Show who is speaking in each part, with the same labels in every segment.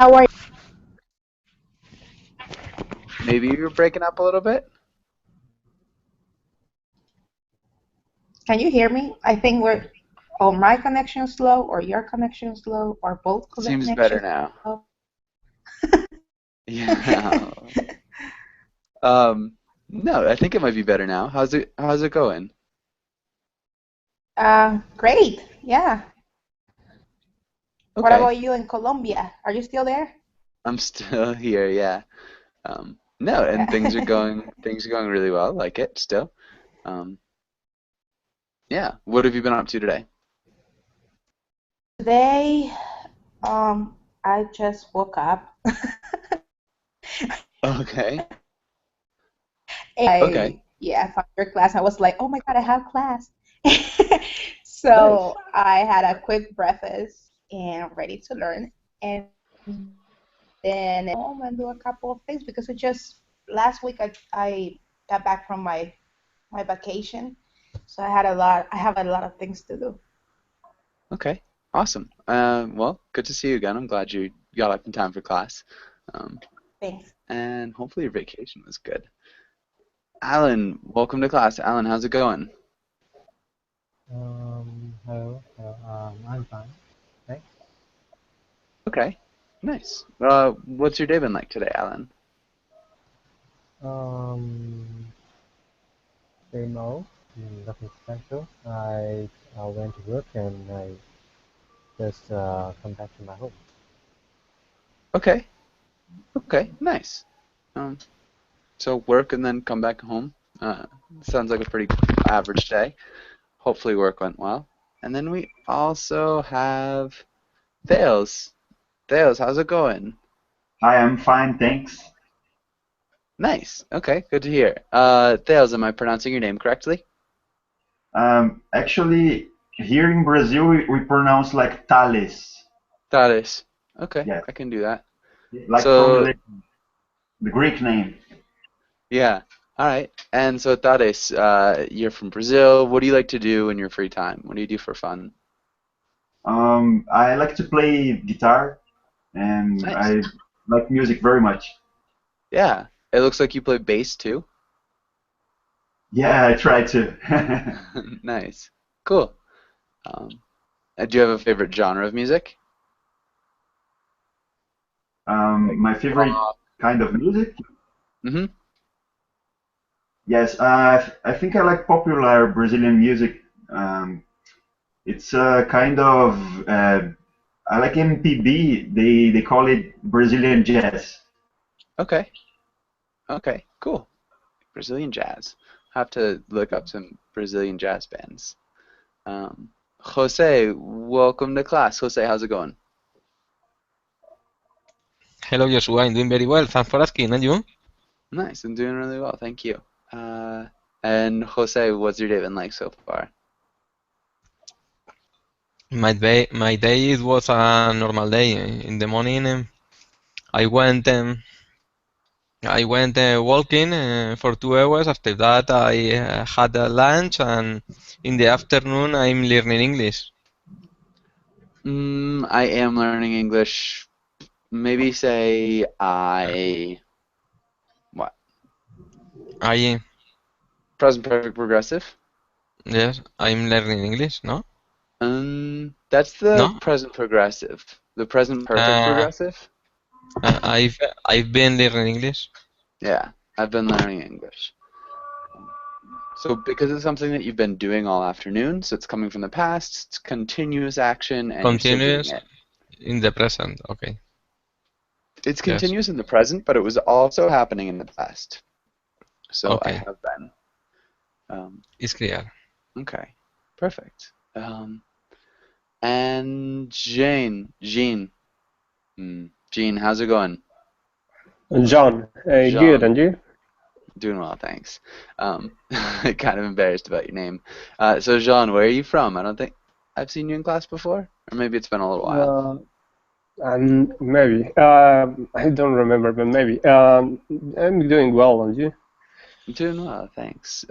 Speaker 1: How are you?
Speaker 2: Maybe you're breaking up a little bit.
Speaker 1: Can you hear me? I think we're or my connection slow or your connection slow or both
Speaker 2: Seems better
Speaker 1: connections
Speaker 2: now.
Speaker 1: slow.
Speaker 2: Yeah. Um, no, I think it might be better now. How's it going?
Speaker 1: Great. Yeah. What
Speaker 2: Okay.
Speaker 1: about you in Colombia? Are you still there?
Speaker 2: I'm still here, yeah. No, and things are
Speaker 1: Yeah.
Speaker 2: going really well, like it still. Um, yeah. What have you been up to today?
Speaker 1: Today, I just woke up.
Speaker 2: Okay. Okay.
Speaker 1: I found your class. I was like, oh my God, I have class.
Speaker 2: Nice.
Speaker 1: So I had a quick breakfast and ready to learn. And then home and do a couple of things because it just last week I got back from my vacation, so I have a lot of things to do.
Speaker 2: Okay. Awesome. Well, good to see you again. I'm glad you got up in time for class. Um,
Speaker 1: Thanks.
Speaker 2: and hopefully your vacation was good. Alan, welcome to class. Alan, how's it going?
Speaker 3: Hello, I'm fine. Thanks.
Speaker 2: Okay. Nice. What's your day been like today, Alan?
Speaker 3: Um, Same old, nothing special. I went to work and I just come back to my home.
Speaker 2: Okay. Okay. Nice. Um, so work and then come back home. Sounds like a pretty average day. Hopefully work went well. And then we also have Thales. Thales, how's it going?
Speaker 4: Hi, I'm fine, thanks.
Speaker 2: Nice. Okay, good to hear. Thales, am I pronouncing your name correctly?
Speaker 4: Actually, here in Brazil, we pronounce like Thales.
Speaker 2: Thales. Okay,
Speaker 4: Yeah,
Speaker 2: I can do that.
Speaker 4: like from
Speaker 2: So,
Speaker 4: the Greek name.
Speaker 2: yeah. All right. And so, Thales, you're from Brazil. What do you like to do in your free time? What do you do for fun?
Speaker 4: I like to play guitar and
Speaker 2: Nice.
Speaker 4: I like music very much.
Speaker 2: Yeah. It looks like you play bass too.
Speaker 4: Yeah, I try to.
Speaker 2: Nice. Cool. Um, do you have a favorite genre of music? Like
Speaker 4: My favorite
Speaker 2: rock.
Speaker 4: kind of music?
Speaker 2: Mm-hmm.
Speaker 4: Yes, I think I like popular Brazilian music. Um, it's a kind of I like MPB. They call it Brazilian jazz.
Speaker 2: Okay. Okay. Cool. Brazilian jazz. Have to look up some Brazilian jazz bands. Um, Jose, welcome to class. Jose, how's it going?
Speaker 5: Hello, Joshua. I'm doing very well. Thanks for asking. And you?
Speaker 2: Nice. I'm doing really well. Thank you. Uh, and Jose, what's your day been like so far?
Speaker 5: My day it was a normal day. In the morning, I went walking for 2 hours. After that, I had a lunch, and in the afternoon, I'm learning English.
Speaker 2: I am learning English. Maybe say what?
Speaker 5: I
Speaker 2: Present perfect progressive.
Speaker 5: Yes, I'm learning English. No,
Speaker 2: That's the
Speaker 5: no.
Speaker 2: present progressive. The present perfect
Speaker 5: Uh,
Speaker 2: progressive?
Speaker 5: I've been learning English.
Speaker 2: Yeah, I've been learning English. So because it's something that you've been doing all afternoon, so it's coming from the past, it's continuous action, and you're still doing
Speaker 5: Continuous
Speaker 2: it.
Speaker 5: in the present. Okay.
Speaker 2: It's
Speaker 5: Yes.
Speaker 2: continuous in the present, but it was also happening in the past. So I
Speaker 5: Okay.
Speaker 2: have been. Um,
Speaker 5: It's clear.
Speaker 2: okay, perfect. And Jean, how's it going?
Speaker 6: John, good,
Speaker 2: Jean,
Speaker 6: and you?
Speaker 2: doing well, thanks. Kind of embarrassed about your name. So Jean, where are you from? I don't think I've seen you in class before, or maybe it's been a little while.
Speaker 6: Uh, and maybe. I don't remember, but maybe. I'm doing well, and you?
Speaker 2: I'm doing well, thanks.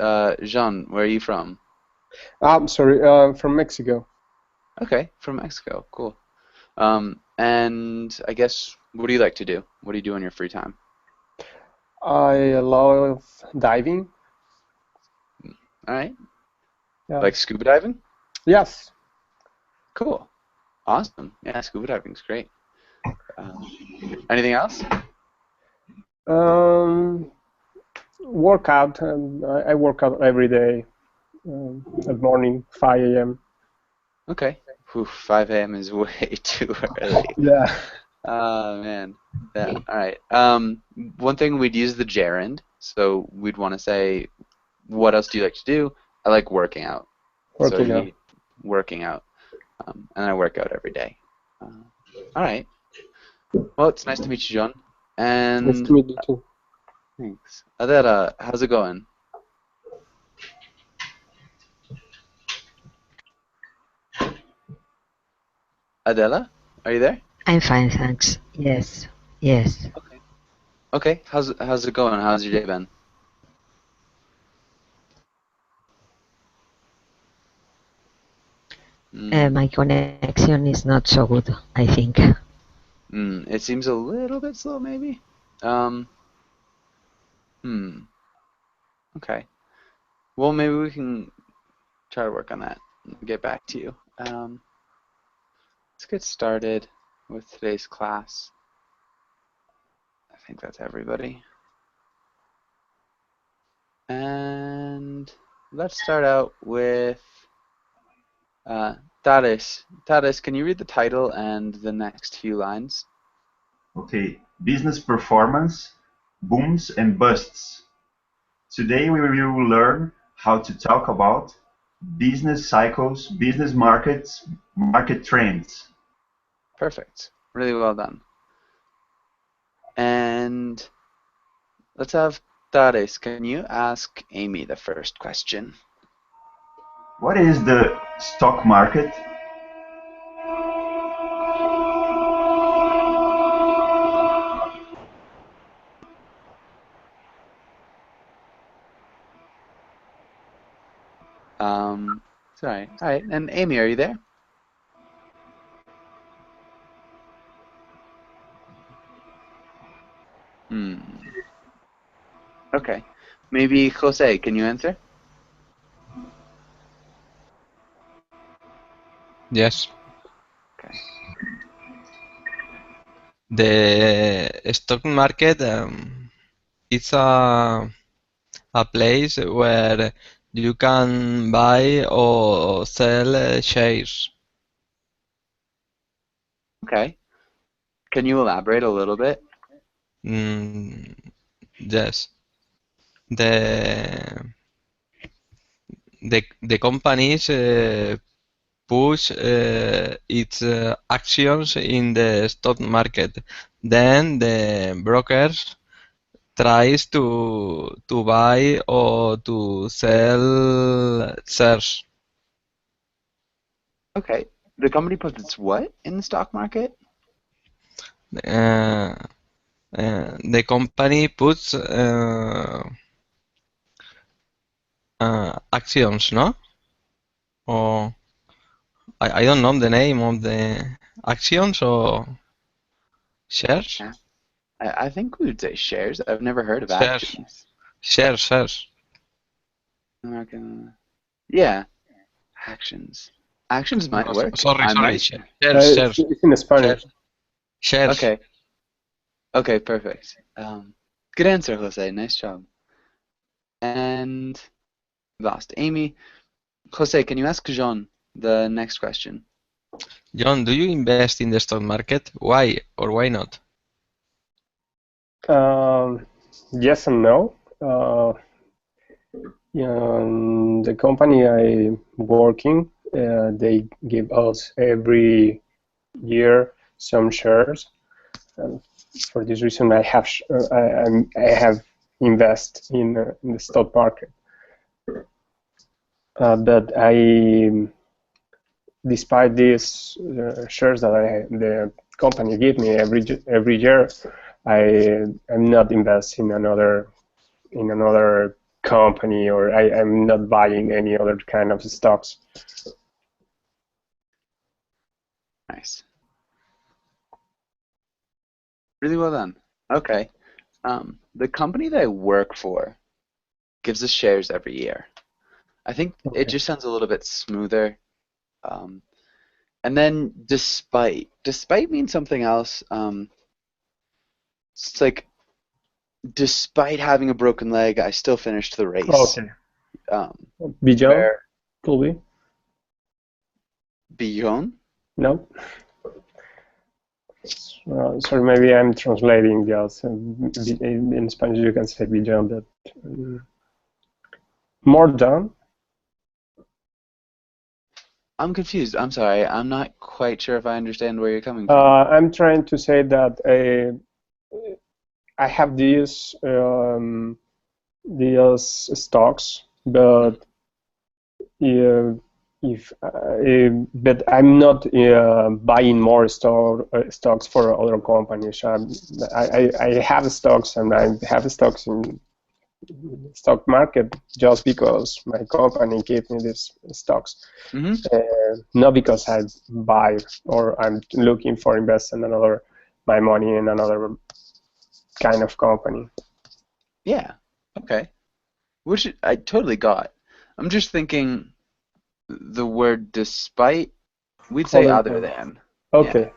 Speaker 2: Jean, where are you from?
Speaker 6: I'm sorry, from Mexico.
Speaker 2: Okay, from Mexico. Cool. And I guess, what do you like to do? What do you do in your free time?
Speaker 6: I love diving.
Speaker 2: All right.
Speaker 6: Yeah.
Speaker 2: Like scuba diving?
Speaker 6: Yes.
Speaker 2: Cool. Awesome. Yeah, scuba diving's great. Anything else?
Speaker 6: Workout. I work out every day at morning, 5 a.m.
Speaker 2: Okay. Whew, 5 a.m. is way too early.
Speaker 6: Yeah.
Speaker 2: Oh, man. Yeah. All right. One thing we'd use the gerund, so we'd want to say, what else do you like to do? I like working out.
Speaker 6: Working out.
Speaker 2: Working out. And I work out every day. All right. Well, it's nice to meet you, John. And
Speaker 6: Nice to meet you too.
Speaker 2: thanks. Adela, how's it going? Adela, are you there?
Speaker 7: I'm fine, thanks. Yes, yes.
Speaker 2: Okay. Okay. How's it going? How's your day been?
Speaker 7: My connection is not so good, I think.
Speaker 2: It seems a little bit slow, maybe. Okay. Well, maybe we can try to work on that and get back to you. Let's get started with today's class. I think that's everybody. And let's start out with Tares. Tares, can you read the title and the next few lines?
Speaker 4: Okay, business performance, booms and busts. Today we will learn how to talk about business cycles, business markets, market trends.
Speaker 2: Perfect. Really well done. And let's have Tares. Can you ask Amy the first question?
Speaker 4: What is the stock market?
Speaker 2: Sorry. All right. And Amy, are you there? Okay. Maybe Jose, can you answer?
Speaker 5: Yes.
Speaker 2: Okay.
Speaker 5: The stock market it's a place where you can buy or sell shares.
Speaker 2: Okay. Can you elaborate a little bit?
Speaker 5: Yes. The companies push its actions in the stock market. Then the brokers tries to buy or to sell shares.
Speaker 2: Okay. The company puts its what in the stock market?
Speaker 5: The company puts actions, no? Or I don't know the name of the actions or shares.
Speaker 2: Yeah. I think we would say shares. I've never heard of
Speaker 5: Shares.
Speaker 2: actions.
Speaker 5: Shares.
Speaker 2: American. Yeah. Actions. Actions might work.
Speaker 5: Sorry.
Speaker 2: Might.
Speaker 5: Shares.
Speaker 6: It's in Spanish.
Speaker 5: Shares.
Speaker 2: Okay. Okay, perfect. Good answer, Jose. Nice job. And lost Amy. Jose, can you ask Jean the next question?
Speaker 5: John, do you invest in the stock market? Why or why not?
Speaker 6: Yes and no. The company I'm working, they give us every year some shares. For this reason, I have invest in the stock market. But despite these shares that the company give me every year, I'm not investing in another company, or I'm not buying any other kind of stocks.
Speaker 2: Nice. Really well done. Okay. The company that I work for gives us shares every year. I think it
Speaker 6: Okay.
Speaker 2: just sounds a little bit smoother. Um, and then despite means something else. It's like despite having a broken leg, I still finished the race.
Speaker 6: Okay.
Speaker 2: Um,
Speaker 6: Beyond,
Speaker 2: where
Speaker 6: could be?
Speaker 2: beyond?
Speaker 6: No? Sorry, maybe I'm translating just in Spanish you can say beyond that. More done?
Speaker 2: I'm confused. I'm sorry. I'm not quite sure if I understand where you're coming from.
Speaker 6: I'm trying to say that I have these stocks, but if but I'm not buying more stocks for other companies. I have stocks and I have stocks in stock market just because my company gave me these stocks,
Speaker 2: Hmm.
Speaker 6: not because I buy or I'm looking for invest in another my money in another kind of company.
Speaker 2: Yeah. Okay. Which I totally got. I'm just thinking the word despite, we'd say
Speaker 6: Other
Speaker 2: other
Speaker 6: than
Speaker 2: than. Yeah.
Speaker 6: okay,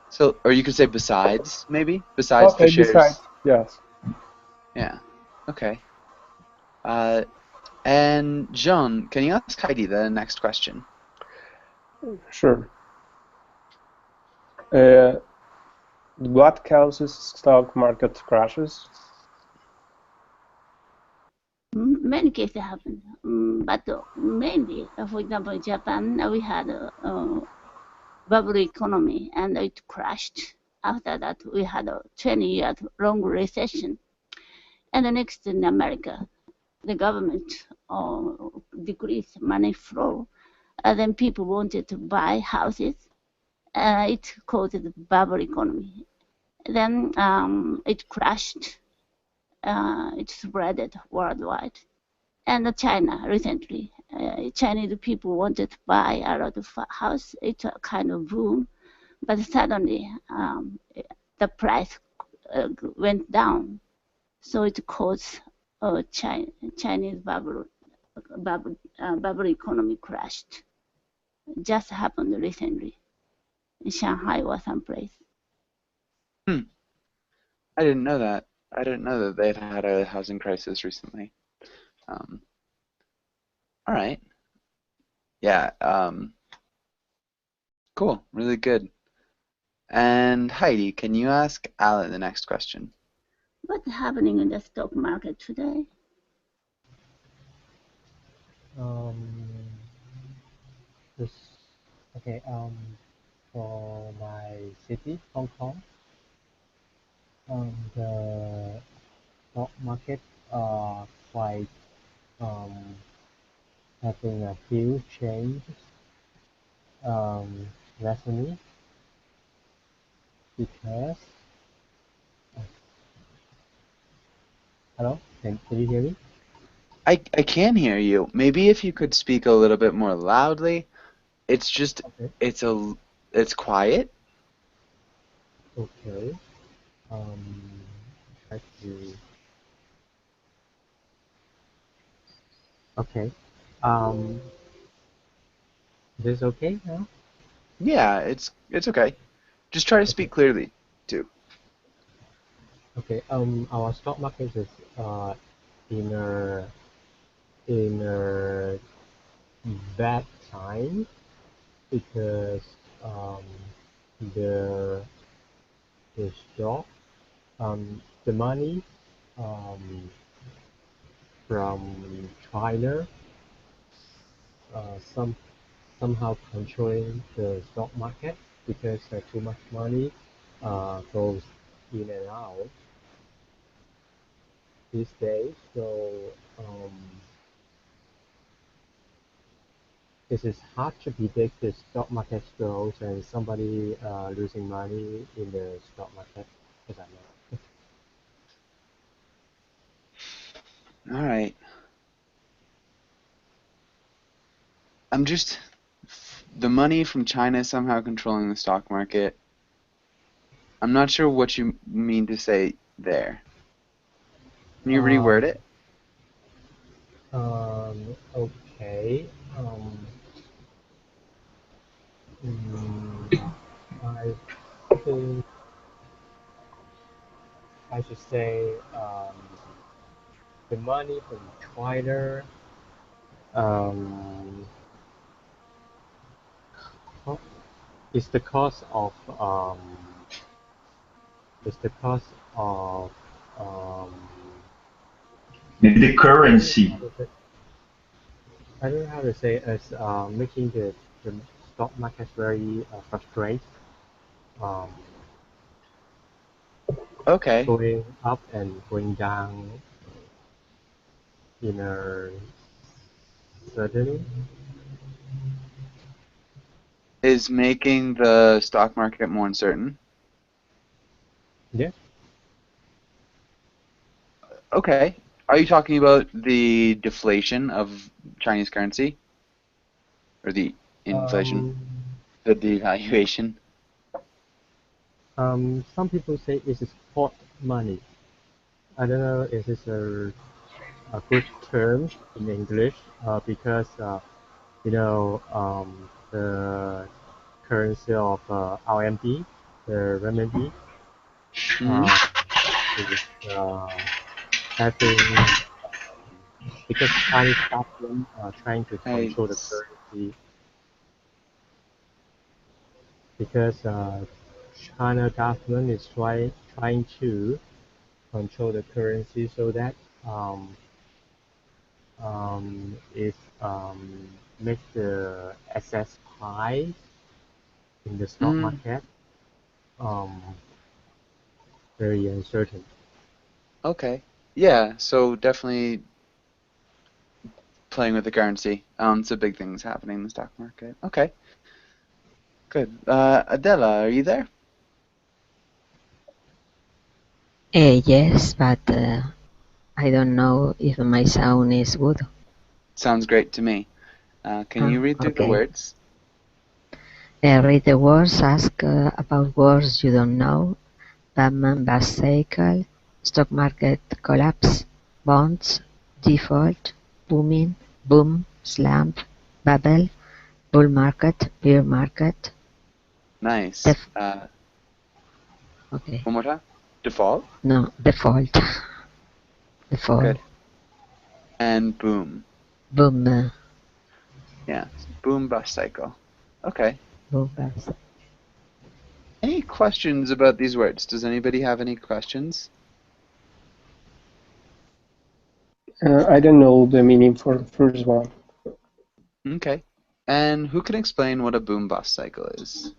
Speaker 2: So, or you could say besides, maybe? Besides the
Speaker 6: okay. Besides,
Speaker 2: shares.
Speaker 6: yes,
Speaker 2: Yeah. Okay. Uh, and John, can you ask Heidi the next question?
Speaker 6: sure. Uh, what causes stock market crashes?
Speaker 8: Many cases happen, but mainly, for example, in Japan, we had a bubble economy and it crashed. After that, we had a 20-year long recession. And the next in America, the government decreased money flow. And then people wanted to buy houses. It caused the bubble economy. Then it crashed. It spread worldwide. And China recently, Chinese people wanted to buy a lot of house. It's a kind of boom, but suddenly the price went down, so it caused Chinese bubble economy crashed. Just happened recently in Shanghai or someplace.
Speaker 2: Hmm. I didn't know that. I didn't know that they'd had a housing crisis recently. Um, all right. Yeah. Cool. Really good. And Heidi, can you ask Alan the next question?
Speaker 8: What's happening in the stock market today?
Speaker 3: Um, this, okay. For my city, Hong Kong, the stock market are quite um, having a huge change recently because hello, can you hear me?
Speaker 2: I can hear you. Maybe if you could speak a little bit more loudly. It's just
Speaker 3: Okay.
Speaker 2: it's a it's quiet.
Speaker 3: Okay. Um, try to. Okay. Um, this okay now?
Speaker 2: Yeah, it's okay. Just try to
Speaker 3: Okay.
Speaker 2: speak clearly too.
Speaker 3: Okay. Our stock market is in a bad time because um the the stock the money um from China some somehow controlling the stock market because too much money goes in and out these days. So um, this is hard to predict the stock market growth and somebody losing money in the stock market. As I know.
Speaker 2: All right. I'm just the money from China somehow controlling the stock market. I'm not sure what you mean to say there. Can you reword
Speaker 3: Um,
Speaker 2: it?
Speaker 3: okay. Mm, I think I should say the money from China um, co- is the cost of is the cost of um,
Speaker 4: Maybe the
Speaker 3: I don't know how
Speaker 4: currency.
Speaker 3: to say, I don't know how to say as making the stock market very frustrating, um,
Speaker 2: Okay.
Speaker 3: going up and going down in a suddenly.
Speaker 2: Is making the stock market more uncertain.
Speaker 3: Yeah.
Speaker 2: Okay. Are you talking about the deflation of Chinese currency or the inflation,
Speaker 3: Um,
Speaker 2: the devaluation?
Speaker 3: some people say it's sport money. I don't know if it's a good term in English because the currency of RMB, the renminbi,
Speaker 2: Hmm.
Speaker 3: uh, is having because Chinese government are trying to
Speaker 2: I
Speaker 3: control the currency because China government is trying to control the currency so that it makes the access price in the stock
Speaker 2: mm,
Speaker 3: market um, very uncertain.
Speaker 2: okay. Yeah, so definitely playing with the currency. So big things happening in the stock market. Okay, good. Adela, are you there?
Speaker 7: Yes, but I don't know if my sound is good.
Speaker 2: Sounds great to me. Can you read through the
Speaker 7: Okay.
Speaker 2: words?
Speaker 7: Read the words, ask about words you don't know. Batman bus cycle, stock market collapse, bonds, default, booming, boom, slump, bubble, bull market, bear market.
Speaker 2: Nice.
Speaker 7: Def okay.
Speaker 2: One more time. Default.
Speaker 7: No, default. Default.
Speaker 2: Good. And boom.
Speaker 7: Boom.
Speaker 2: Yeah. Boom bust cycle. Okay.
Speaker 7: Boom bus.
Speaker 2: Any questions about these words? Does anybody have any questions?
Speaker 6: I don't know the meaning for the first one.
Speaker 2: Okay. And who can explain what a boom bust cycle is?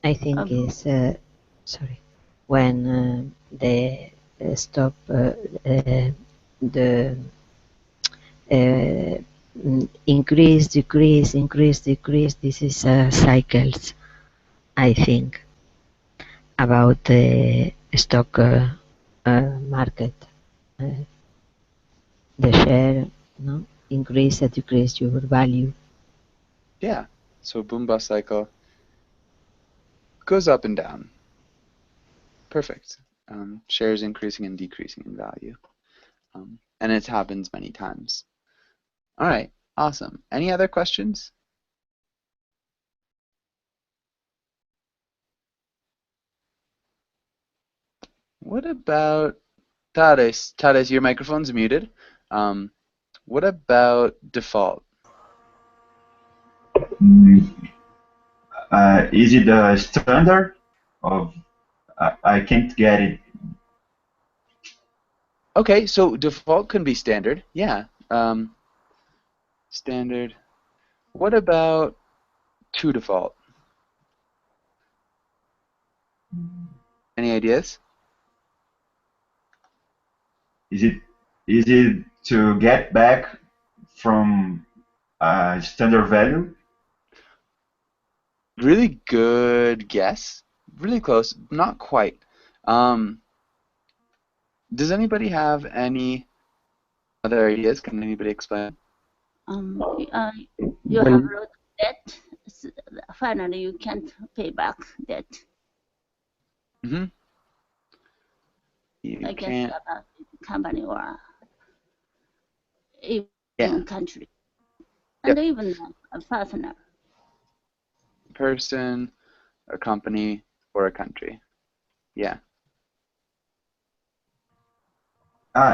Speaker 7: I think is sorry when the stop the increase, decrease, increase, decrease. This is cycles, I think, about the stock market. Uh, the share, no, increase or decrease your value.
Speaker 2: Yeah. So boom bust cycle goes up and down. Perfect. Shares increasing and decreasing in value. And it happens many times. All right. Awesome. Any other questions? What about Tares? Tares, your microphone's muted. What about default?
Speaker 4: Mm, is it a standard of? I can't get it.
Speaker 2: Okay, so default can be standard. Yeah. Standard. What about to default? Any ideas?
Speaker 4: Is it to get back from standard value?
Speaker 2: Really good guess. Really close. Not quite. Um, does anybody have any other ideas? Can anybody explain?
Speaker 8: You have
Speaker 6: When
Speaker 8: a lot of debt, finally you can't pay back debt.
Speaker 2: Mm-hmm. You
Speaker 8: I guess
Speaker 2: can't.
Speaker 8: about company or even
Speaker 2: Yeah.
Speaker 8: country,
Speaker 2: Yep.
Speaker 8: and even a partner.
Speaker 2: Person, a company, or a country. Yeah.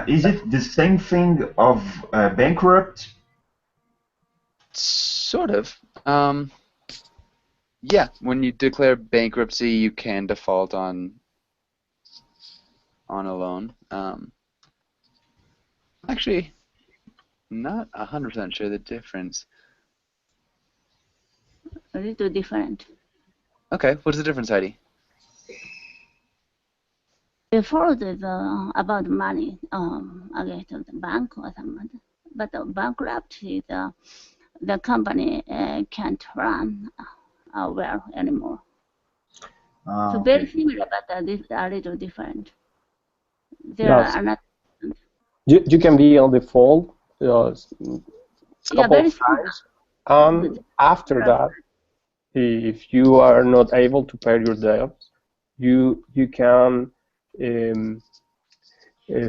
Speaker 4: Is it the same thing of bankrupt?
Speaker 2: Sort of. Yeah. When you declare bankruptcy, you can default on a loan. Actually, not 100% sure the difference.
Speaker 8: A little different.
Speaker 2: Okay, what's the difference, Heidi?
Speaker 8: Before is about money, against the bank or something. But bankrupt is the company can't run well anymore. So very
Speaker 4: Okay.
Speaker 8: similar, but this a little different. There
Speaker 6: Yes.
Speaker 8: are not.
Speaker 6: You can be on default
Speaker 8: Yeah,
Speaker 6: couple
Speaker 8: very
Speaker 6: of
Speaker 8: similar.
Speaker 6: times, and after that, if you are not able to pay your debt, you can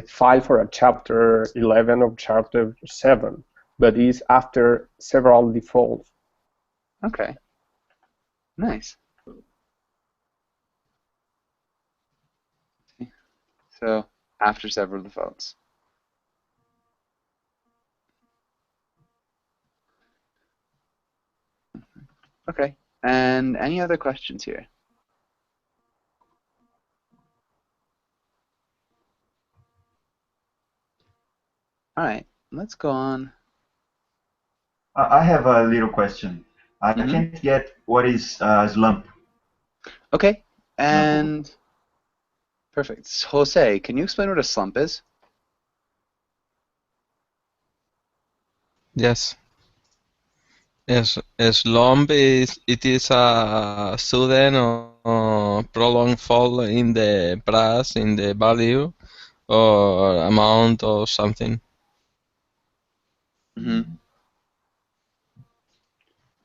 Speaker 6: file for a Chapter 11 or Chapter 7, but it's after several defaults.
Speaker 2: Okay. Nice. So, after several defaults. Okay. And any other questions here? All right. Let's go on.
Speaker 4: I have a little question. I
Speaker 2: Mhm.
Speaker 4: can't get what is slump.
Speaker 2: Okay. And perfect. Jose, can you explain what a slump is?
Speaker 5: Yes. Yes, a slump is a sudden or prolonged fall in the price, in the value or amount of something.
Speaker 2: Mm-hmm.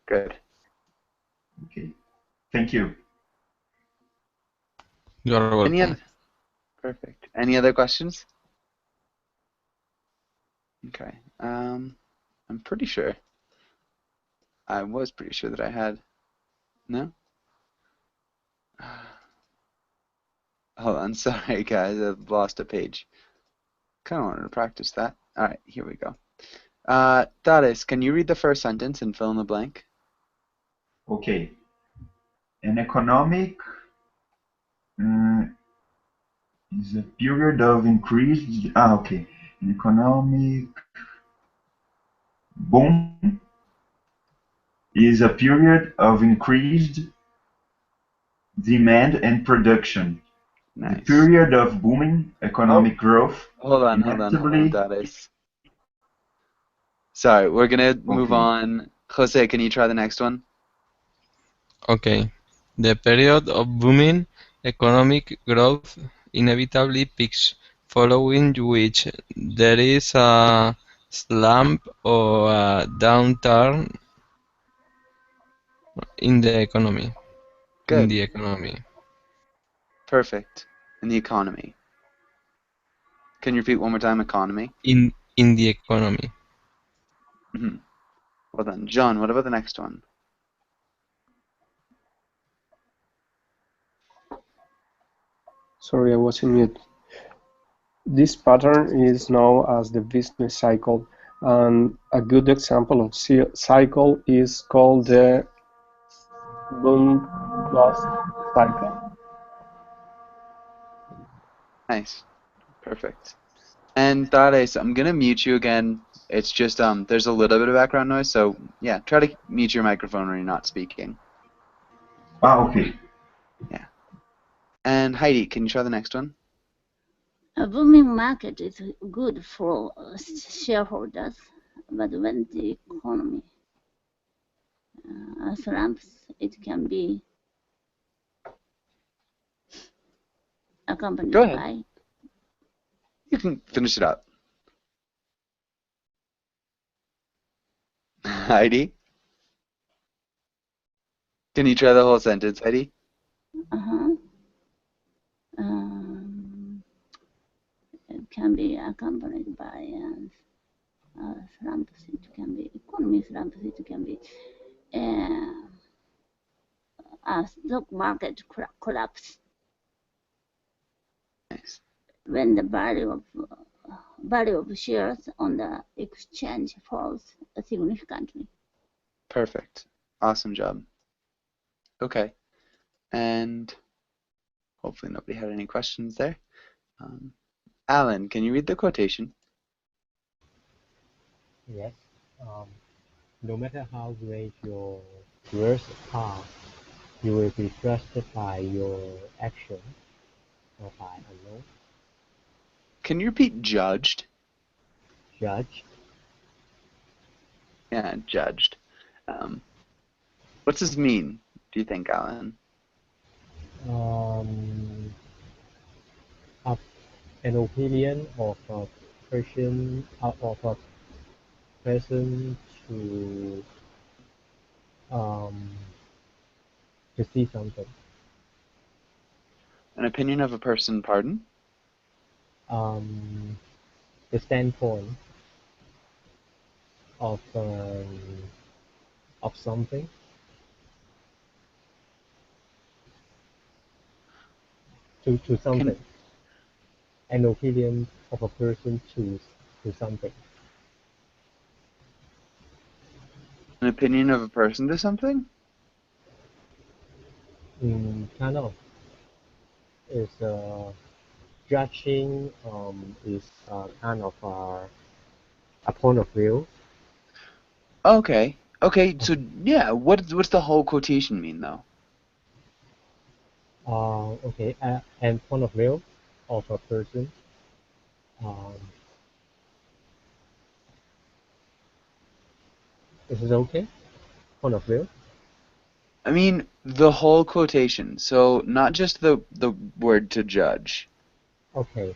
Speaker 2: Good.
Speaker 4: Okay. Thank you.
Speaker 5: You are
Speaker 2: Any
Speaker 5: welcome.
Speaker 2: other? Perfect. Any other questions? Okay. I'm pretty sure. I was pretty sure that I had. No? Hold on. Sorry, guys. I've lost a page. Kind of wanted to practice that. All right. Here we go. Darius, can you read the first sentence and fill in the blank?
Speaker 4: Okay. An economic is a period of increased. Okay. An economic boom is a period of increased demand and production. The
Speaker 2: Nice.
Speaker 4: period of booming economic growth
Speaker 2: Hold on,
Speaker 4: inevitably.
Speaker 2: Darius. Sorry, we're gonna move
Speaker 4: Okay.
Speaker 2: on. Jose, can you try the next one?
Speaker 5: Okay. The period of booming economic growth inevitably peaks, following which there is a slump or a downturn in the economy. In
Speaker 2: Good.
Speaker 5: the economy.
Speaker 2: Perfect. In the economy. Can you repeat one more time? Economy.
Speaker 5: In the economy.
Speaker 2: Mm-hmm. Well done. John, what about the next one?
Speaker 6: Sorry, I was in mute. This pattern is known as the business cycle, and a good example of cycle is called the boom-bust cycle.
Speaker 2: Nice. Perfect. And Darius, I'm gonna mute you again. It's just there's a little bit of background noise, so yeah, try to mute your microphone when you're not speaking.
Speaker 4: Okay.
Speaker 2: Yeah. And Heidi, can you try the next one?
Speaker 8: A booming market is good for shareholders, but when the economy slumps, it can be accompanied
Speaker 2: Go ahead.
Speaker 8: by
Speaker 2: You can finish it up. Heidi? Can you try the whole sentence, Heidi?
Speaker 8: Uh-huh. It can be accompanied by slump. It can be economy slump. It can be stock market collapse
Speaker 2: Nice.
Speaker 8: when the value of shares on the exchange falls significantly.
Speaker 2: Perfect. Awesome job. Okay. And hopefully nobody had any questions there. Alan, can you read the quotation?
Speaker 3: Yes. No matter how great your words are, you will be trusted by your action or by alone.
Speaker 2: Can you repeat judged?
Speaker 3: Judged.
Speaker 2: Yeah, judged. What's this mean, do you think, Alan?
Speaker 3: Of an opinion of a person to um, to see something.
Speaker 2: An opinion of a person, pardon?
Speaker 3: The standpoint of something. To something. An opinion of a person to something.
Speaker 2: An opinion of a person to something?
Speaker 3: Kind of. Is judging is kind of a point of view.
Speaker 2: Okay. Okay, so yeah, what's the whole quotation mean though?
Speaker 3: Okay, and point of view of a person. Is it okay? Point of view.
Speaker 2: I mean, the whole quotation. So not just the word to judge.
Speaker 3: Okay.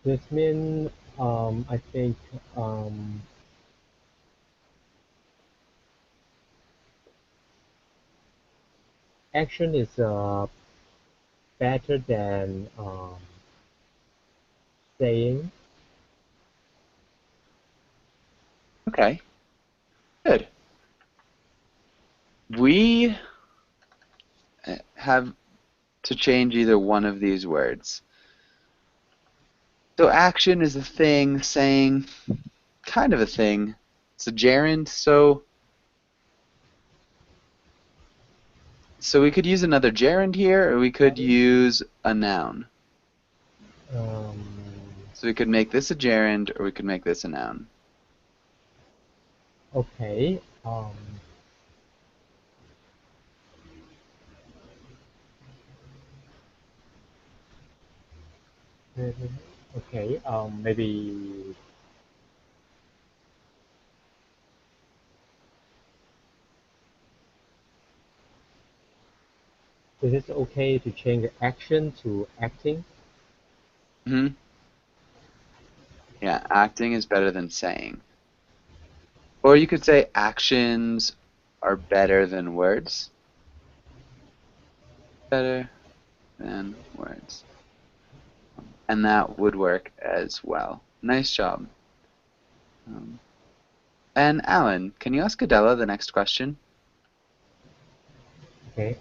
Speaker 3: This means I think action is better than saying.
Speaker 2: Okay. Good. We have to change either one of these words. So action is a thing, saying kind of a thing. It's a gerund, so we could use another gerund here, or we could use a noun. So we could make this a gerund, or we could make this a noun.
Speaker 3: Okay. Okay. Maybe. Is it okay to change action to acting?
Speaker 2: Yeah, acting is better than saying. Or you could say actions are better than words. Better than words. And that would work as well. Nice job. And Alan, can you ask Adela the next question?
Speaker 3: Okay.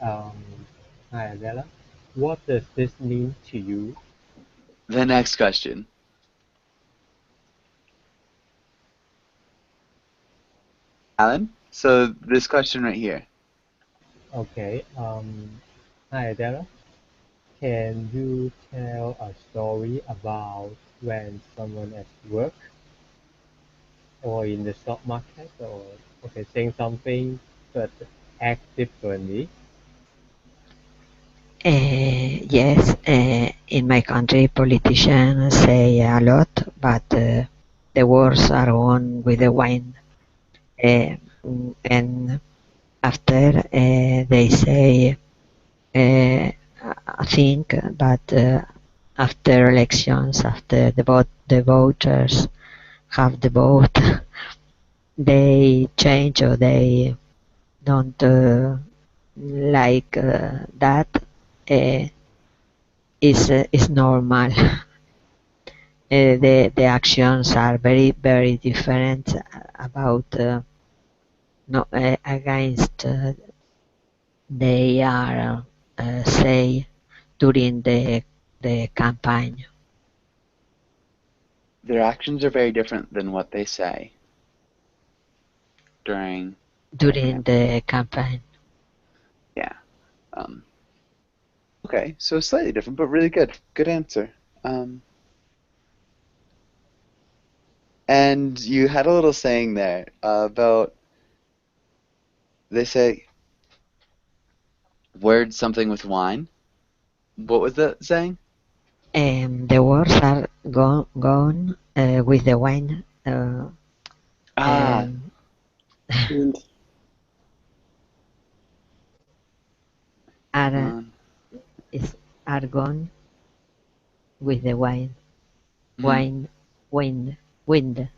Speaker 3: Hi Adela. What does this mean to you?
Speaker 2: The next question. Alan, so this question right here.
Speaker 3: Okay. Hi Adela. Can you tell a story about when someone at work or in the stock market or saying something but act differently?
Speaker 7: Yes, in my country, politicians say a lot, but the wars are on with the wine. And after they say I think, but after elections, after the vote the voters have the vote, they change or they don't like that, is normal. The actions are very different about no, against they are say during the campaign.
Speaker 2: Their actions are very different than what they say during
Speaker 7: The campaign.
Speaker 2: Yeah. Okay, so slightly different, but really good. Good answer. And you had a little saying there about, they say, word something with wine. What was that saying?
Speaker 7: The words are gone with the wine.
Speaker 2: Ah,
Speaker 6: And
Speaker 7: Are are gone with the wine. Wine, wind,
Speaker 2: the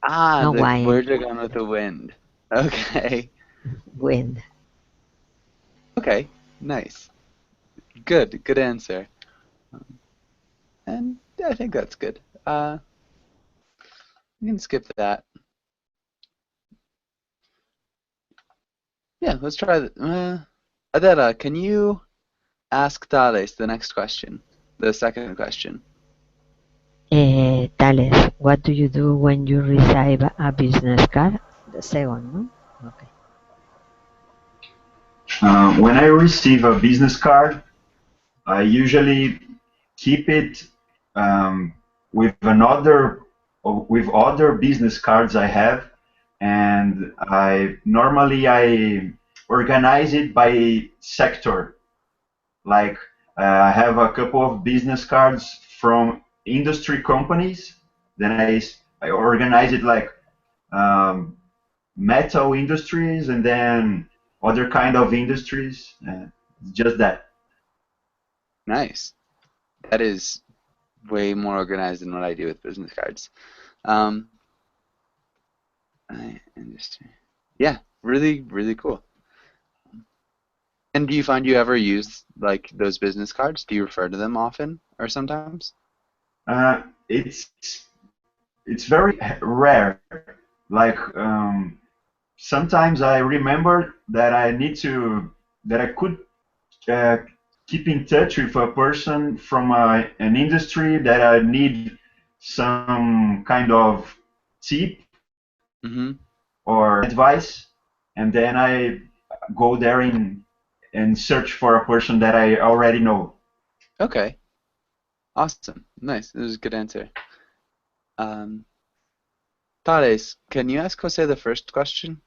Speaker 7: no wine,
Speaker 2: words are gone with the wind. Okay.
Speaker 7: wind.
Speaker 2: Okay, nice. Good answer. And I think that's good. You can skip that. Yeah, let's try that. Adela, can you ask Thales the next question? The second question.
Speaker 7: Thales, what do you do when you receive a business card? The second, no? Okay.
Speaker 4: When I receive a business card, I usually keep it with other business cards I have, and I organize it by sector. Like I have a couple of business cards from industry companies. Then I organize it like metal industries and then other kind of industries. Just that.
Speaker 2: Nice. That is way more organized than what I do with business cards. Industry. Yeah, really cool. And do you find you ever use like those business cards? Do you refer to them often or sometimes?
Speaker 4: It's very rare. Like sometimes I remember that I could keep in touch with a person from an industry that I need some kind of tip or advice, and then I go there and search for a person that I already know.
Speaker 2: Okay. Awesome. Nice. This is a good answer. Thales, can you ask Jose the first question?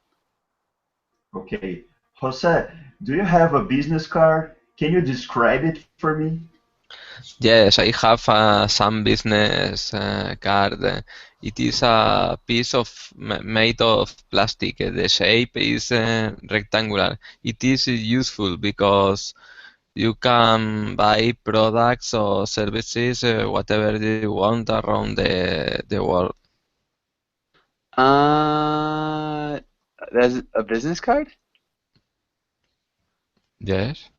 Speaker 4: Okay. Jose, do you have a business card? Can you describe it for me?
Speaker 5: Yes, I have some business card. It is a piece of made of plastic. The shape is rectangular. It is useful because you can buy products or services, whatever you want around the world.
Speaker 2: That's a business card?
Speaker 5: Yes.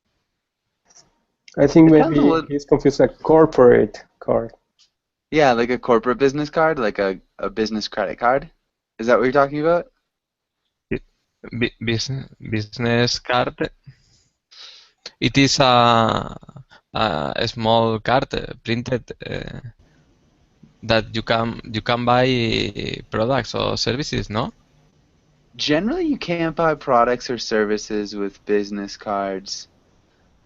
Speaker 6: I think
Speaker 2: It sounds a
Speaker 6: maybe
Speaker 2: little...
Speaker 6: he's confused a corporate card.
Speaker 2: Yeah, like a corporate business card, like a business credit card. Is that what you're talking about?
Speaker 5: Business card. It is a small card printed that you can buy products or services, no?
Speaker 2: Generally, you can't buy products or services with business cards.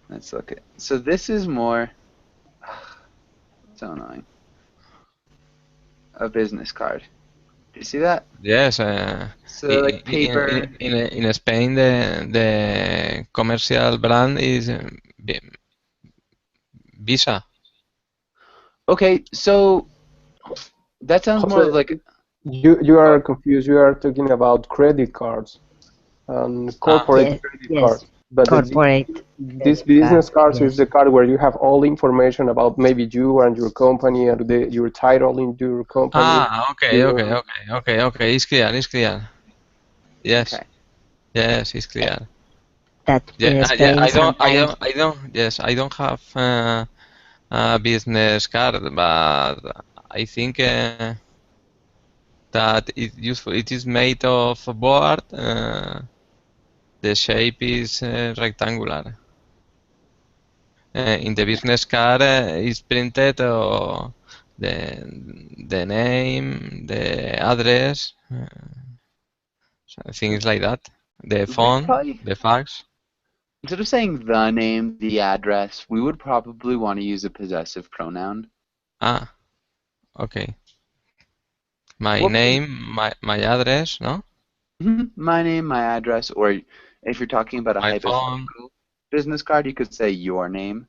Speaker 2: Let's look at. So this is more. So annoying. A business card. Do you see that?
Speaker 5: Yes.
Speaker 2: So like paper.
Speaker 5: In Spain, the commercial brand is Visa.
Speaker 2: Okay, so that sounds more of like.
Speaker 6: You are confused. You are talking about credit cards and corporate credit cards. But
Speaker 7: corporate
Speaker 6: this
Speaker 7: credit
Speaker 6: business
Speaker 7: card,
Speaker 6: card is
Speaker 7: yes.
Speaker 6: the card where you have all the information about maybe you and your company and your title in your company.
Speaker 5: Ah, okay,
Speaker 6: Your,
Speaker 5: okay, okay, okay, okay. It's clear, it's clear. Yes,
Speaker 2: Okay.
Speaker 5: yes, it's clear.
Speaker 7: That
Speaker 5: Yeah, yeah.
Speaker 7: Spain sometimes.
Speaker 5: Yes, I don't have a business card, but I think that it useful. It is made of board. The shape is rectangular. In the business card is printed the name, the address, things like that. The
Speaker 2: We'd
Speaker 5: phone,
Speaker 2: probably,
Speaker 5: the fax.
Speaker 2: instead of saying the name, the address, we would probably want to use a possessive pronoun.
Speaker 5: Ah, okay. My
Speaker 2: What would
Speaker 5: name, my address, no?
Speaker 2: my name, my address, or if you're talking about a
Speaker 5: My phone,
Speaker 2: hypothetical business card, you could say your name.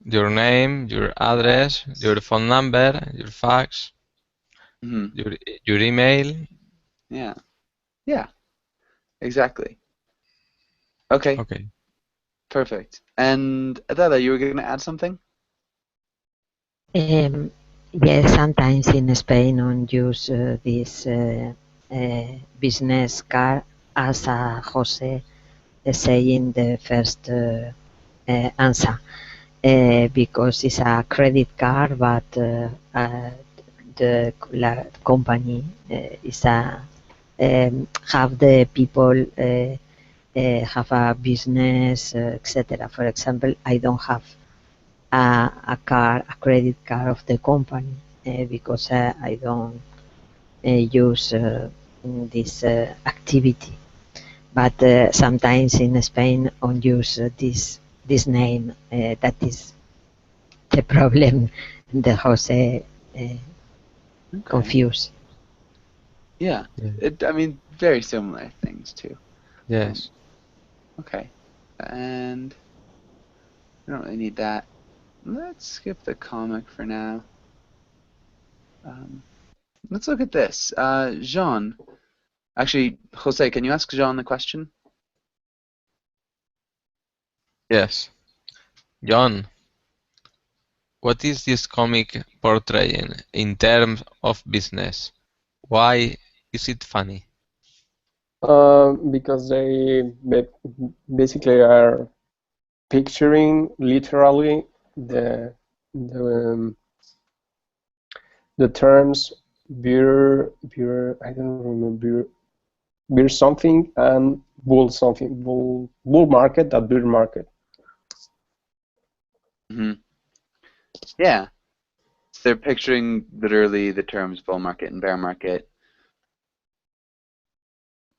Speaker 5: your name, your
Speaker 2: Yeah.
Speaker 5: address, your phone number, your fax,
Speaker 2: hmm
Speaker 5: your email.
Speaker 2: Yeah. Yeah. Exactly. Okay.
Speaker 5: Okay.
Speaker 2: Perfect. And Adela, you were going to add something?
Speaker 7: Um, yes, sometimes in Spain on use this business card as a Jose saying the first answer because it's a credit card, but the company is a have the people have a business, etc. For example, I don't have a credit card of the company because I don't use this activity. But sometimes in Spain, on use this name that is the problem. The Jose
Speaker 2: Okay.
Speaker 7: confused.
Speaker 2: Yeah.
Speaker 5: Yeah.
Speaker 2: I mean, very similar things too.
Speaker 5: Yes.
Speaker 2: Okay. And we don't really need that. Let's skip the comic for now. Um, let's look at this. Jean. Actually, Jose, can you ask Jean the question?
Speaker 5: Yes. John, what is this comic portraying in terms of business? Why is it funny?
Speaker 6: because they basically are picturing literally the the terms beer I don't remember beer something and bull something bull market that beer market.
Speaker 2: hmm Yeah. So they're picturing literally the terms bull market and bear market.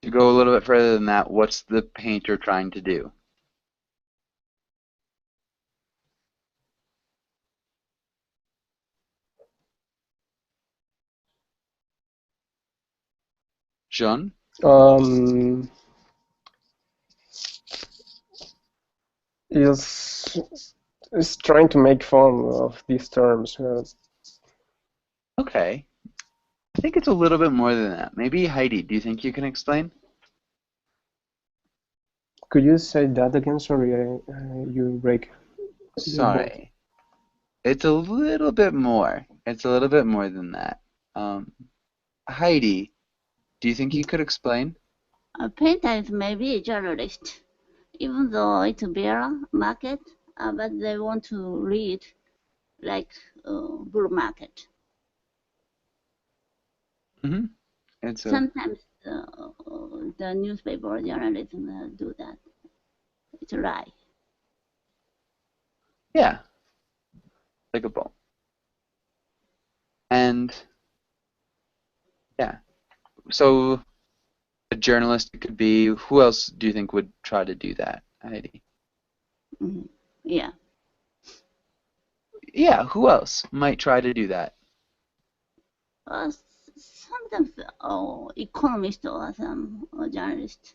Speaker 2: To go a little bit further than that, what's the painter trying to do? Jean?
Speaker 6: Um, is is trying to make fun of these terms.
Speaker 2: Okay. I think it's a little bit more than that. Maybe Heidi, do you think you can explain?
Speaker 6: Could you say that again? Sorry, you break your voice.
Speaker 2: Sorry. It's a little bit more. It's a little bit more than that. Heidi, do you think you could explain?
Speaker 8: A painter is maybe a journalist, even though it's a bear market, but they want to read like bull market.
Speaker 2: Mm-hmm. It's a
Speaker 8: Sometimes the newspaper journalism do that. It's right.
Speaker 2: yeah, like a bull. And yeah, so a journalist could be. Who else do you think would try to do that, Heidi?
Speaker 8: Mm-hmm. Yeah.
Speaker 2: Yeah, who else might try to do that?
Speaker 8: Sometimes economists or some journalists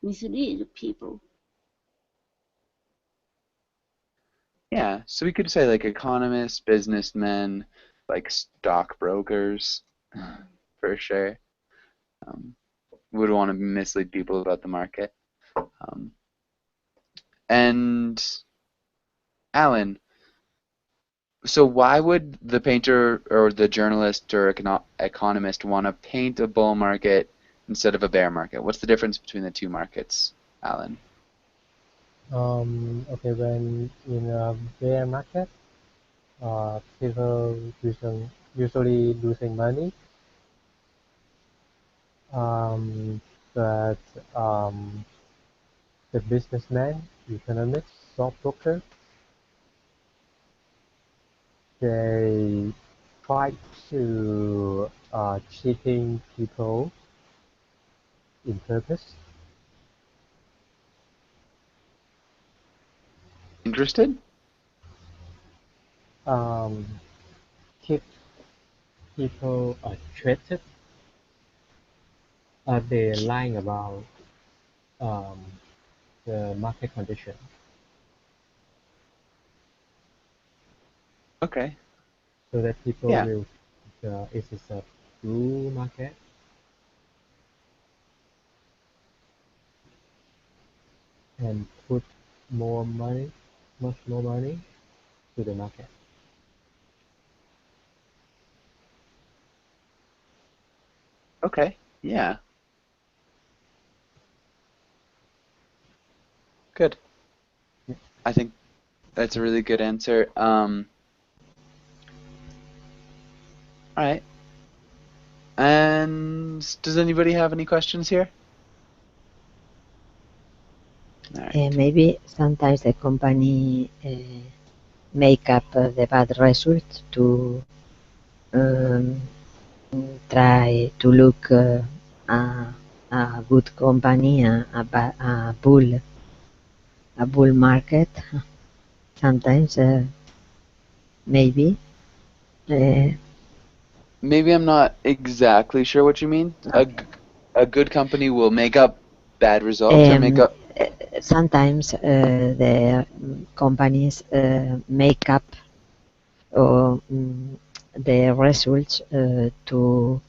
Speaker 8: mislead people.
Speaker 2: Yeah, so we could say like economists, businessmen, like stockbrokers, for sure. Would want to mislead people about the market. Um, And Alan, so why would the painter or the journalist or economist want to paint a bull market instead of a bear market? What's the difference between the two markets, Alan?
Speaker 3: Okay, when in a bear market, people usually losing money, but the businessman, economists, stockbroker, they try to cheating people in purpose.
Speaker 2: Interested?
Speaker 3: Keep people treated. They're lying about um, the market condition.
Speaker 2: Okay.
Speaker 3: So that people
Speaker 2: Yeah.
Speaker 3: will it is a blue market and put more money, much more money to the market.
Speaker 2: Okay. Yeah. Good. I think that's a really good answer. All right. And does anybody have any questions here? All right.
Speaker 7: Maybe sometimes the company make up the bad results to um, try to look a good company, a bull market. Sometimes maybe.
Speaker 2: Maybe I'm not exactly sure what you mean. A good company will make up bad results or make up.
Speaker 7: Sometimes the companies make up or the results to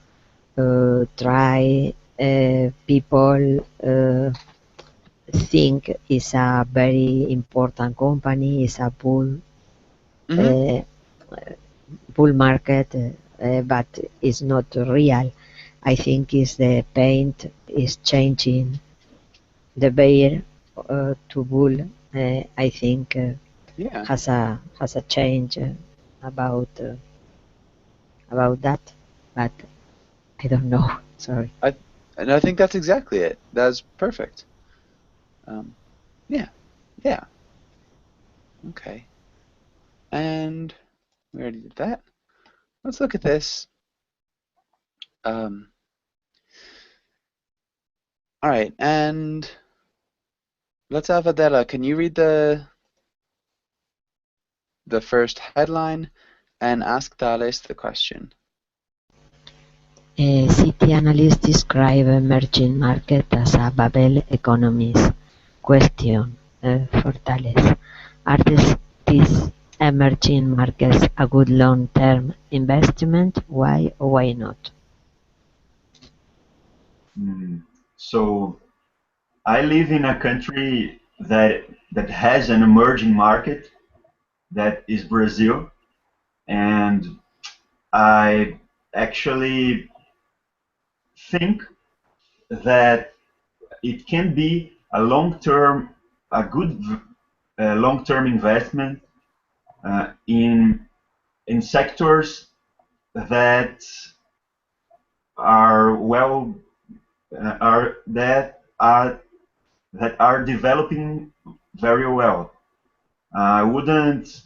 Speaker 7: try people think is a very important company, is a
Speaker 2: Mhm.
Speaker 7: bull market, but it's not real. I think is the paint is changing the bear to bull. I think
Speaker 2: Yeah.
Speaker 7: has a change about that, but I don't know. Sorry.
Speaker 2: And I think that's exactly it. That's perfect. Yeah. Yeah. Okay. And we already did that. Let's look at this. All right, and let's have Adela. Can you read the first headline and ask Thales the question?
Speaker 7: City analysts describe emerging market as a bubble economies. Question for Thales. Are these emerging markets a good long-term investment? Why or why not?
Speaker 4: So I live in a country that has an emerging market, that is Brazil, and I actually think that it can be a good long-term investment in sectors that are well are that are developing very well. I wouldn't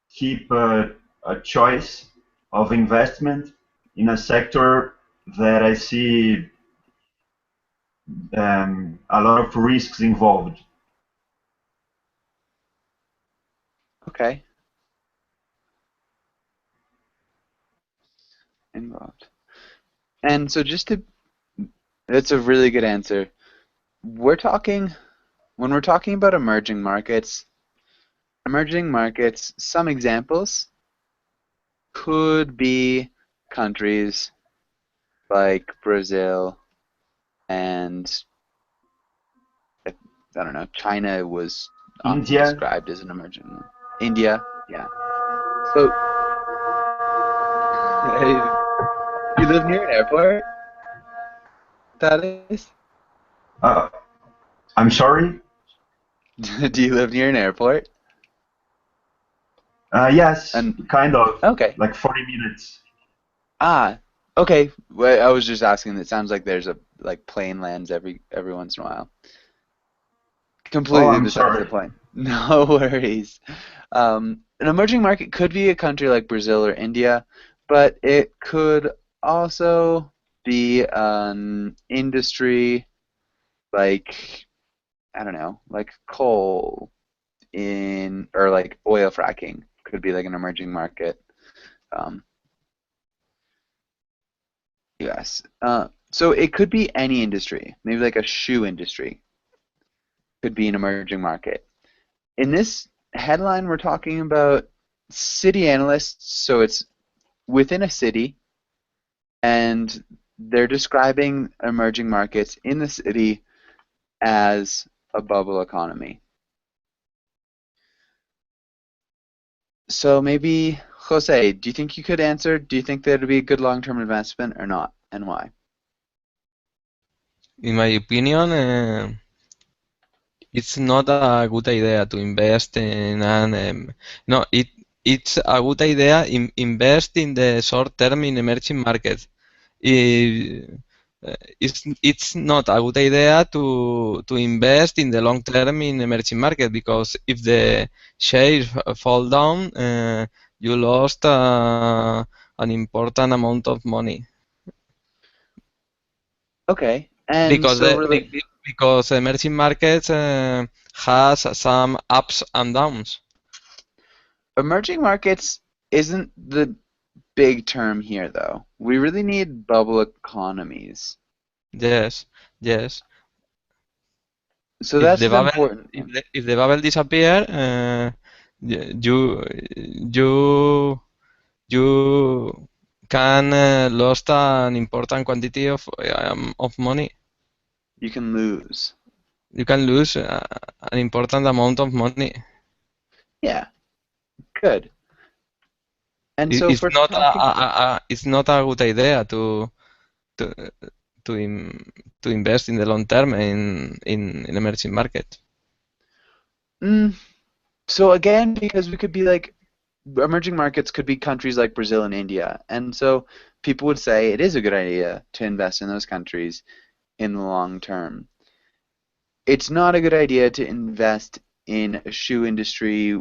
Speaker 4: keep a choice of investment in a sector that I see a lot of risks involved.
Speaker 2: Okay. Involved. And so that's a really good answer. When we're talking about emerging markets, some examples could be countries like Brazil and I don't know, China was often
Speaker 4: India.
Speaker 2: described as an emerging. India, yeah. So, you live near an airport? That is?
Speaker 4: I'm sorry.
Speaker 2: Do you live near an airport?
Speaker 4: Yes,
Speaker 2: And
Speaker 4: kind of,
Speaker 2: okay.
Speaker 4: like 40 minutes.
Speaker 2: Ah, okay. Well, I was just asking. It sounds like there's a plane lands every once in a while.
Speaker 4: Oh,
Speaker 2: Completely
Speaker 4: I'm
Speaker 2: besides the
Speaker 4: sorry.
Speaker 2: point. No worries. An emerging market could be a country like Brazil or India, but it could also be an industry like, I don't know, like coal or like oil fracking could be like an emerging market. Um, yes. So it could be any industry, maybe like a shoe industry could be an emerging market. In this headline, we're talking about city analysts, so it's within a city, and they're describing emerging markets in the city as a bubble economy. So maybe, Jose, do you think you could answer? Do you think that would be a good long-term investment or not, and why?
Speaker 5: In my opinion, it's not a good idea to invest in an no. It's a good idea invest in the short term in emerging markets. It, it's not a good idea to invest in the long term in emerging market, because if the shares fall down, you lost an important amount of money.
Speaker 2: Okay, and
Speaker 5: Because
Speaker 2: so really,
Speaker 5: because emerging markets has some ups and downs.
Speaker 2: emerging markets isn't the big term here, though. We really need bubble economies.
Speaker 5: Yes, yes.
Speaker 2: So
Speaker 5: If
Speaker 2: that's
Speaker 5: the
Speaker 2: the
Speaker 5: bubble
Speaker 2: important
Speaker 5: if
Speaker 2: thing.
Speaker 5: if the bubble disappear, you you you can lost an important quantity of money.
Speaker 2: You can lose.
Speaker 5: You can lose an important amount of money.
Speaker 2: Yeah, good. And
Speaker 5: It,
Speaker 2: so if
Speaker 5: it's
Speaker 2: we're
Speaker 5: not
Speaker 2: talking,
Speaker 5: it's not a good idea to to in, to invest in the long term in emerging market.
Speaker 2: mm, so again, because we could be like, emerging markets could be countries like Brazil and India, and so people would say it is a good idea to invest in those countries in the long term. It's not a good idea to invest in a shoe industry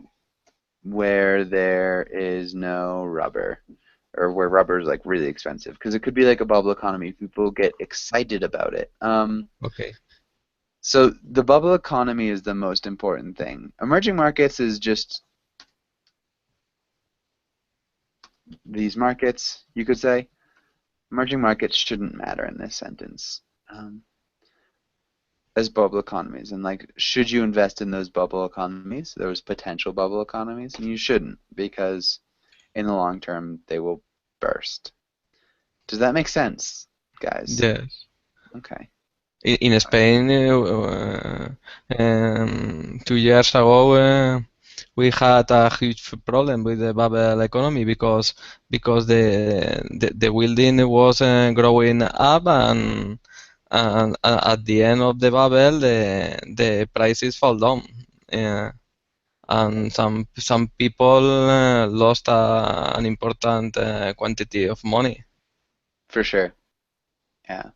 Speaker 2: where there is no rubber, or where rubber is like really expensive, because it could be like a bubble economy. People get excited about it.
Speaker 5: Okay.
Speaker 2: So the bubble economy is the most important thing. Emerging markets is just these markets, you could say. Emerging markets shouldn't matter in this sentence. As bubble economies, and like, should you invest in those bubble economies, those potential bubble economies? And you shouldn't, because in the long term they will burst. Does that make sense, guys?
Speaker 5: Yes.
Speaker 2: Okay.
Speaker 5: In Spain, 2 years ago, we had a huge problem with the bubble economy, because the building was growing up, and at the end of the bubble, the prices fall down, and some people lost an important quantity of money.
Speaker 2: For sure. Yeah.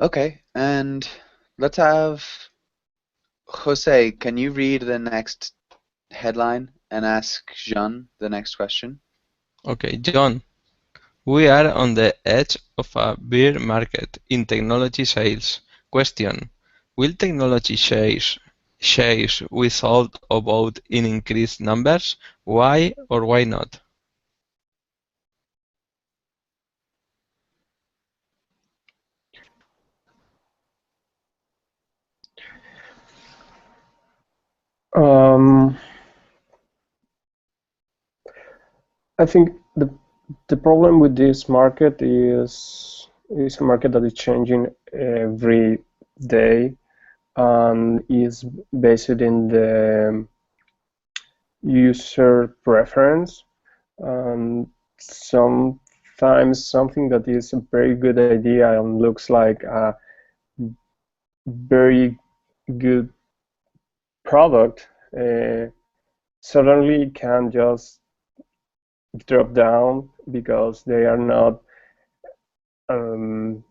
Speaker 2: Okay, and let's have Jose, can you read the next headline and ask Jean the next question?
Speaker 5: Okay, John. We are on the edge of a bear market in technology sales. Question: will technology shares result about in increased numbers? Why or why not?
Speaker 6: Um, I think the problem with this market is a market that is changing every day, and is based in the user preference. And sometimes something that is a very good idea and looks like a very good product suddenly can just drop down because they are not um,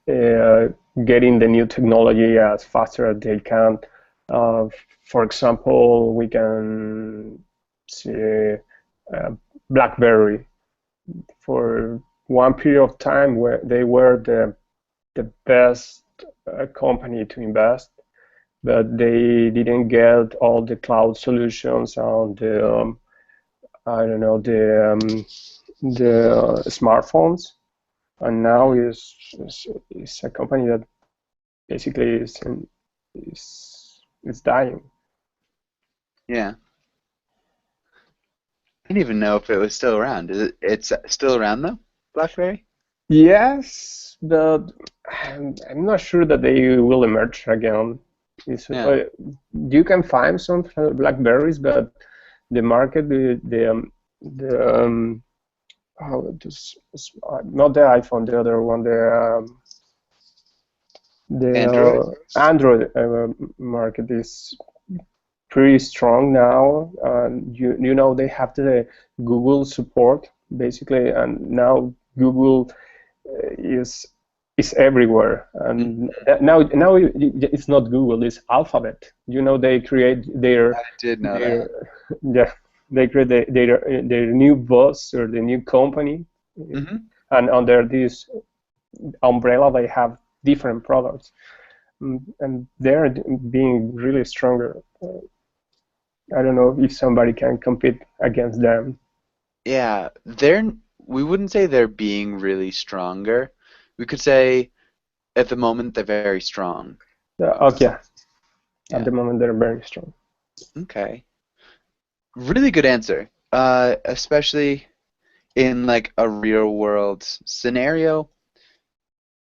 Speaker 6: uh, getting the new technology as faster as they can. Uh, for example, we can see BlackBerry. For one period of time where they were the best company to invest, but they didn't get all the cloud solutions and the I don't know the smartphones, and now is a company that basically is dying.
Speaker 2: Yeah. I didn't even know if it was still around. It's still around though, BlackBerry?
Speaker 6: Yes, but I'm not sure that they will emerge again.
Speaker 2: Yeah.
Speaker 6: You can find some Blackberries, but the market, not the iPhone, the other one,
Speaker 2: Android?
Speaker 6: the Android market is pretty strong now. You know they have the Google support basically, and now Google is everywhere. And now it's not Google, it's Alphabet. You know they create
Speaker 2: I did know
Speaker 6: their
Speaker 2: that.
Speaker 6: yeah, they create their new boss or the new company,
Speaker 2: Hmm.
Speaker 6: and under this umbrella they have different products. And they're being really stronger. I don't know if somebody can compete against them.
Speaker 2: Yeah, we wouldn't say they're being really stronger. We could say at the moment they're very strong.
Speaker 6: Okay, at
Speaker 2: Yeah.
Speaker 6: the moment they're very strong.
Speaker 2: Okay. Really good answer. Especially in like a real world scenario.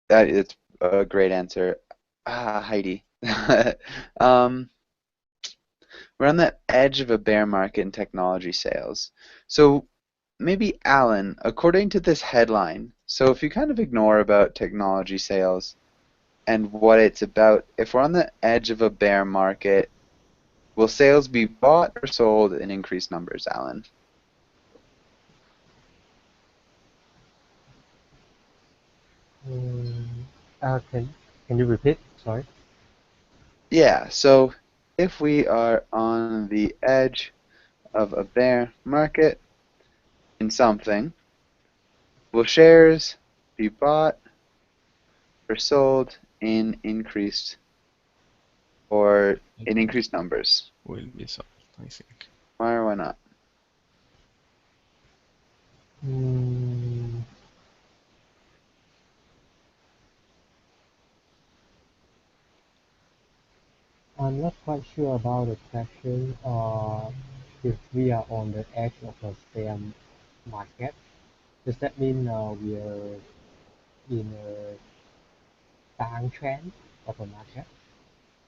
Speaker 2: That is a great answer. Heidi. Um, we're on the edge of a bear market in technology sales. So maybe Alan, according to this headline, so if you kind of ignore about technology sales and what it's about, if we're on the edge of a bear market, will sales be bought or sold in increased numbers, Alan?
Speaker 3: Can you repeat? Sorry.
Speaker 2: Yeah, so if we are on the edge of a bear market in something, will shares be bought or sold in increased numbers?
Speaker 5: Will be sold, I think.
Speaker 2: Why or why not?
Speaker 3: Mm, I'm not quite sure about the question. If we are on the edge of a bear market, does that mean we are in a downtrend of a market?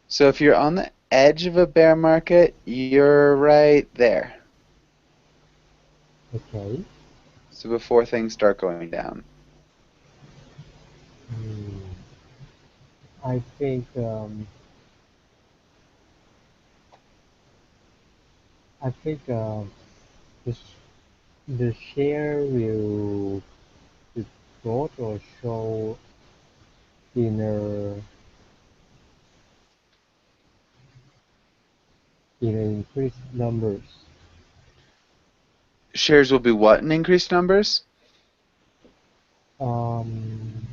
Speaker 2: So if you're on the edge of a bear market, you're right there.
Speaker 3: Okay.
Speaker 2: So before things start going down.
Speaker 3: Hmm. I think I think the the share will report or show in increased numbers.
Speaker 2: Shares will be what in increased numbers?
Speaker 3: Um,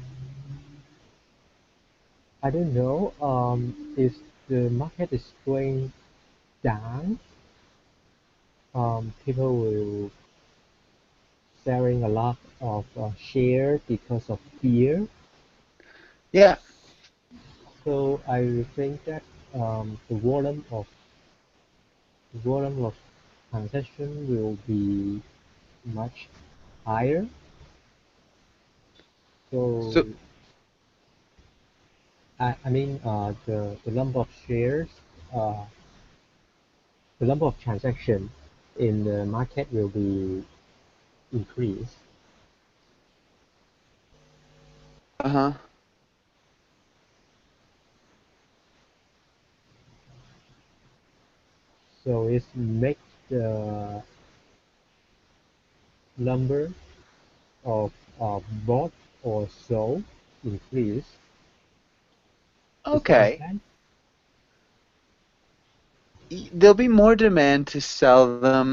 Speaker 3: I don't know. If the market is going down, people will selling a lot of share because of fear.
Speaker 2: Yeah.
Speaker 3: So I would think that the volume of transaction will be much higher. So
Speaker 2: So
Speaker 3: I mean, the number of shares, uh, the number of transactions in the market will be increased.
Speaker 2: Uh-huh.
Speaker 3: So it makes the number of bought or sold increase. Is that
Speaker 2: Okay.
Speaker 3: understand?
Speaker 2: There'll be more demand to sell them.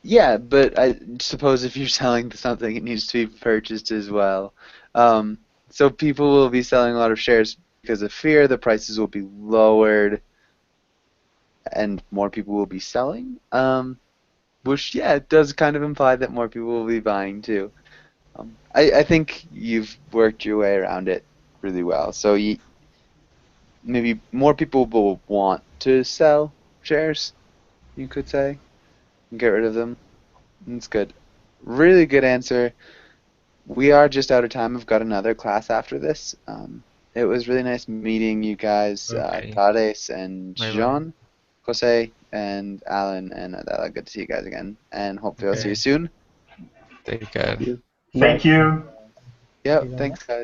Speaker 2: Yeah, but I suppose if you're selling something, it needs to be purchased as well. Um, so people will be selling a lot of shares because of fear. The prices will be lowered, and more people will be selling. Which, yeah, it does kind of imply that more people will be buying too. I think you've worked your way around it really well. So maybe more people will want to sell shares, you could say, and get rid of them. That's good. Really good answer. We are just out of time. I've got another class after this. It was really nice meeting you guys,
Speaker 5: Okay.
Speaker 2: Tades and
Speaker 5: Bye bye.
Speaker 2: Jean, Jose, and Alan, and Adela. Good to see you guys again. And hopefully I'll see you
Speaker 5: Okay.
Speaker 2: soon.
Speaker 5: Take care.
Speaker 6: Bye.
Speaker 4: Thank you.
Speaker 2: Yep,
Speaker 3: Okay,
Speaker 2: thanks guys.